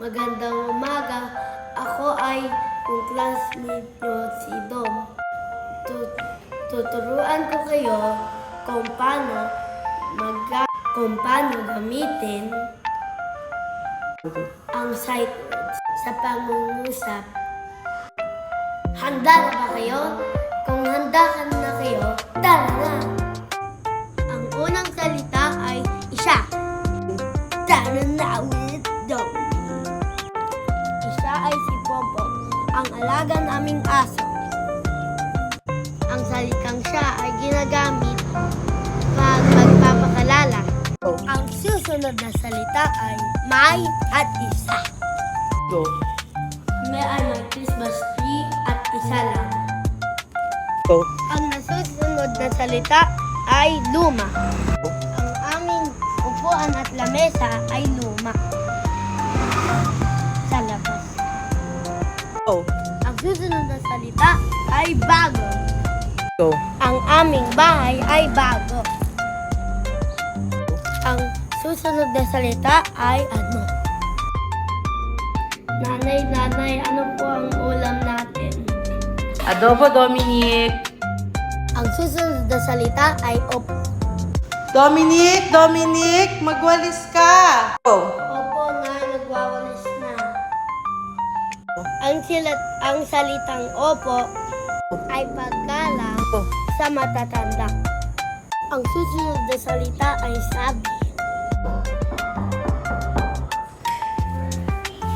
Magandang umaga. Ako ay yung classmate nyo, si Dom. Tuturuan ko kayo kung paano gamitin ang sight words sa pangungusap. Handa na ba kayo? Kung handa ka na kayo, tara na! Ang unang salita ay isa. Tara na with Dom. Isa ay si Popo, ang alaga naming aso. Ang salitang siya ay ginagamit pag magpapakalala. Ang susunod na salita ay may at isa. Go. May Christmas tree at isa lang. Go. Ang nasusunod na salita ay luma. Ang aming upuan at lamesa ay luma. Sa labas. Go. Ang susunod na salita ay bago. Go. Ang aming bahay ay bago. Ang susunod na salita ay ano? Nanay, ano po ang ulam natin? Adobo, Dominic. Ang susunod na salita ay opo. Dominic, magwalis ka. Go. Opo na, nagwawalis na. Ang salitang opo ay paggalang sa matatanda. Ang susunod na salita ay sabi.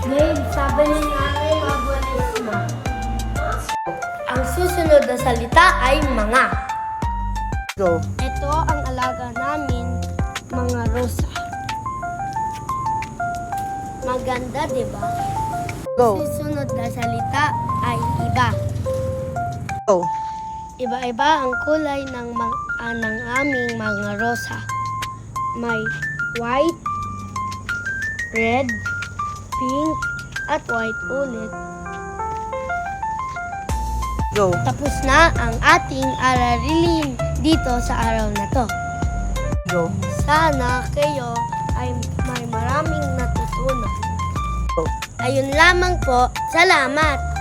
Ngayon, sabi ni nanay, magwalis na. Ang susunod na salita ay mga. Go. Ito ang alaga namin, mga rosa. Maganda, di ba? Go. Susunod na salita ay iba. Go. Iba-iba ang kulay ng aming mga rosa. May white, red, pink, at white ulit. Go. Tapos na ang ating aralin dito sa araw na to. Go. Sana kayo ay may maraming natutunan. Go. Ayun lamang po. Salamat!